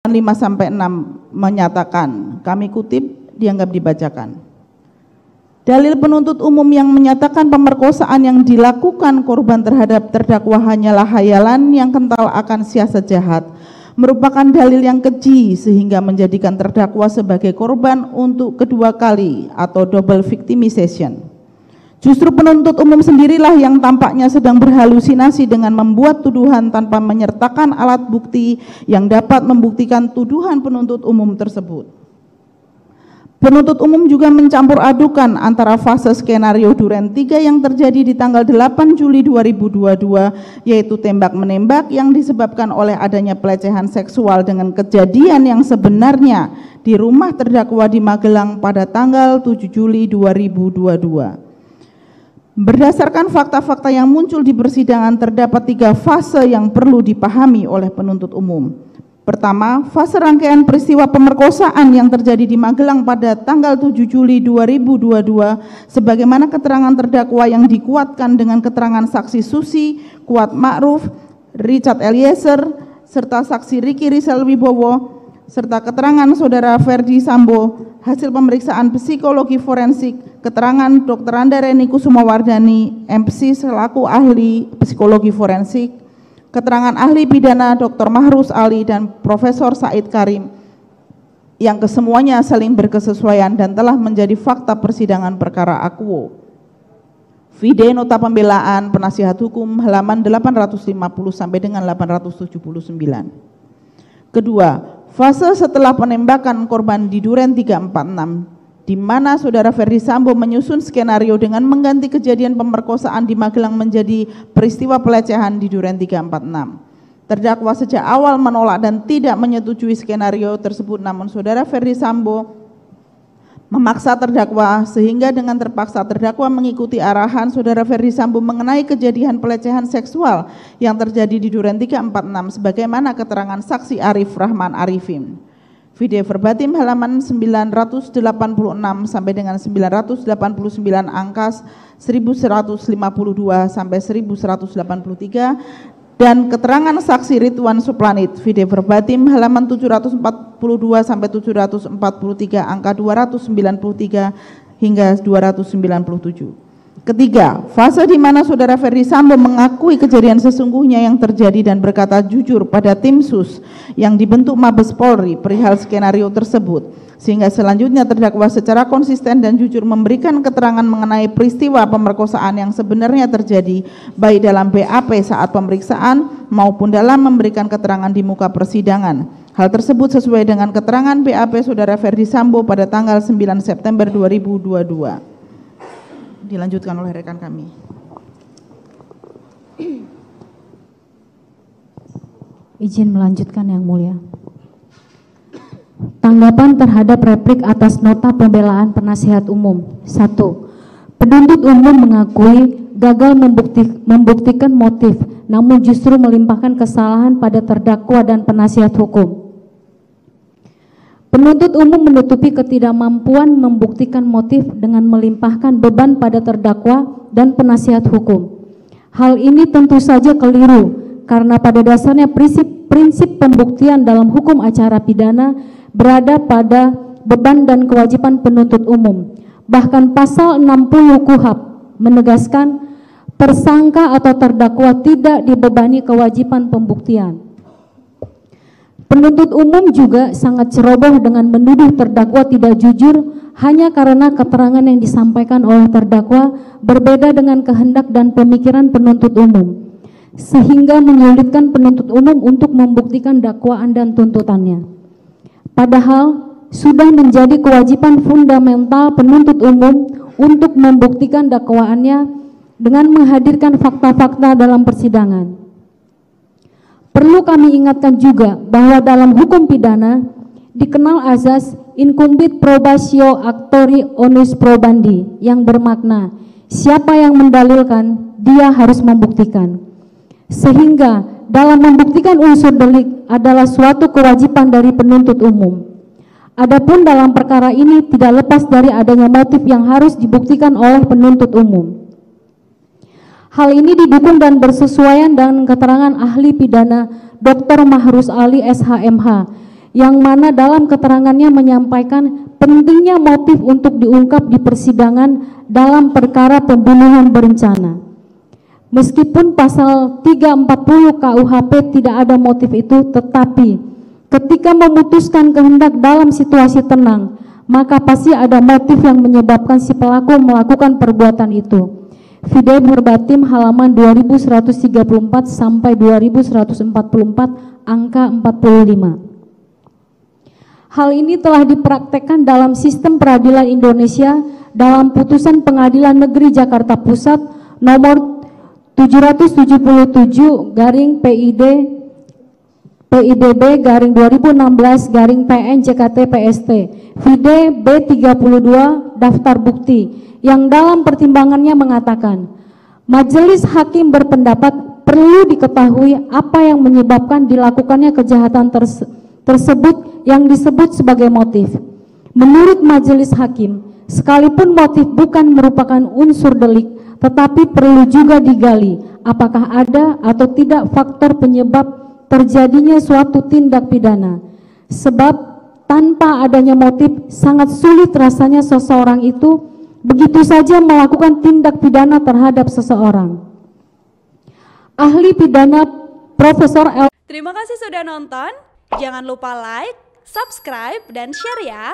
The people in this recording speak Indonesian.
5-6 menyatakan, kami kutip, dianggap dibacakan. Dalil penuntut umum yang menyatakan pemerkosaan yang dilakukan korban terhadap terdakwa hanyalah hayalan yang kental akan siasat jahat, merupakan dalil yang keji sehingga menjadikan terdakwa sebagai korban untuk kedua kali atau double victimization. Justru penuntut umum sendirilah yang tampaknya sedang berhalusinasi dengan membuat tuduhan tanpa menyertakan alat bukti yang dapat membuktikan tuduhan penuntut umum tersebut. Penuntut umum juga mencampur adukan antara fase skenario Duren 3 yang terjadi di tanggal 8 Juli 2022, yaitu tembak-menembak yang disebabkan oleh adanya pelecehan seksual, dengan kejadian yang sebenarnya di rumah terdakwa di Magelang pada tanggal 7 Juli 2022. Berdasarkan fakta-fakta yang muncul di persidangan, terdapat 3 fase yang perlu dipahami oleh penuntut umum. Pertama, fase rangkaian peristiwa pemerkosaan yang terjadi di Magelang pada tanggal 7 Juli 2022, sebagaimana keterangan terdakwa yang dikuatkan dengan keterangan saksi Susi, Kuat Ma'ruf, Richard Eliezer, serta saksi Riki Rizal Wibowo, serta keterangan saudara Ferdi Sambo, hasil pemeriksaan psikologi forensik, keterangan Dr. Anda Reni Kusumawardani, MC selaku ahli psikologi forensik, keterangan ahli pidana Dr. Mahrus Ali dan Profesor Said Karim, yang kesemuanya saling berkesesuaian dan telah menjadi fakta persidangan perkara akuo. Vide nota pembelaan penasihat hukum halaman 850 sampai dengan 879. Kedua, fase setelah penembakan korban di Duren 346, di mana saudara Ferdi Sambo menyusun skenario dengan mengganti kejadian pemerkosaan di Magelang menjadi peristiwa pelecehan di Duren 346. Terdakwa sejak awal menolak dan tidak menyetujui skenario tersebut, namun saudara Ferdi Sambo memaksa terdakwa, sehingga dengan terpaksa terdakwa mengikuti arahan saudara Ferdi Sambo mengenai kejadian pelecehan seksual yang terjadi di Duren 346 sebagaimana keterangan saksi Arif Rahman Arifin. Video verbatim halaman 986 sampai dengan 989 angka 1152 sampai 1183, dan keterangan saksi Ridwan Suplanit, video verbatim halaman 742 sampai 743 angka 293 hingga 297. Ketiga, fase di mana saudara Ferdi Sambo mengakui kejadian sesungguhnya yang terjadi dan berkata jujur pada tim sus yang dibentuk Mabes Polri perihal skenario tersebut, sehingga selanjutnya terdakwa secara konsisten dan jujur memberikan keterangan mengenai peristiwa pemerkosaan yang sebenarnya terjadi, baik dalam BAP saat pemeriksaan maupun dalam memberikan keterangan di muka persidangan. Hal tersebut sesuai dengan keterangan BAP saudara Ferdi Sambo pada tanggal 9 September 2022. Dilanjutkan oleh rekan kami. Izin melanjutkan yang mulia. Tanggapan terhadap replik atas nota pembelaan penasihat umum. 1. Penuntut umum mengakui gagal membuktikan motif, namun justru melimpahkan kesalahan pada terdakwa dan penasihat hukum. Penuntut umum menutupi ketidakmampuan membuktikan motif dengan melimpahkan beban pada terdakwa dan penasihat hukum. Hal ini tentu saja keliru, karena pada dasarnya prinsip pembuktian dalam hukum acara pidana berada pada beban dan kewajiban penuntut umum. Bahkan pasal 60 KUHP menegaskan tersangka atau terdakwa tidak dibebani kewajiban pembuktian. Penuntut umum juga sangat ceroboh dengan menuduh terdakwa tidak jujur hanya karena keterangan yang disampaikan oleh terdakwa berbeda dengan kehendak dan pemikiran penuntut umum, sehingga menyulitkan penuntut umum untuk membuktikan dakwaan dan tuntutannya. Padahal sudah menjadi kewajiban fundamental penuntut umum untuk membuktikan dakwaannya dengan menghadirkan fakta-fakta dalam persidangan. Perlu kami ingatkan juga bahwa dalam hukum pidana dikenal azas incumbit probatio actori onus probandi, yang bermakna siapa yang mendalilkan dia harus membuktikan. Sehingga dalam membuktikan unsur delik adalah suatu kewajiban dari penuntut umum. Adapun dalam perkara ini tidak lepas dari adanya motif yang harus dibuktikan oleh penuntut umum. Hal ini didukung dan bersesuaian dengan keterangan ahli pidana Dr. Mahrus Ali SHMH yang mana dalam keterangannya menyampaikan pentingnya motif untuk diungkap di persidangan dalam perkara pembunuhan berencana. Meskipun pasal 340 KUHP tidak ada motif itu, tetapi ketika memutuskan kehendak dalam situasi tenang, maka pasti ada motif yang menyebabkan si pelaku melakukan perbuatan itu. Fide verbatim halaman 2134 sampai 2144 angka 45. Hal ini telah dipraktekkan dalam sistem peradilan Indonesia dalam putusan Pengadilan Negeri Jakarta Pusat nomor 777 garing PIDB garing 2016 garing PN JKT PST Vide B32 daftar bukti yang dalam pertimbangannya mengatakan majelis hakim berpendapat perlu diketahui apa yang menyebabkan dilakukannya kejahatan tersebut yang disebut sebagai motif. Menurut majelis hakim, sekalipun motif bukan merupakan unsur delik, tetapi perlu juga digali apakah ada atau tidak faktor penyebab terjadinya suatu tindak pidana. Sebab tanpa adanya motif sangat sulit rasanya seseorang itu begitu saja melakukan tindak pidana terhadap seseorang. Ahli pidana Profesor L. Terima kasih sudah nonton. Jangan lupa like, subscribe, dan share ya.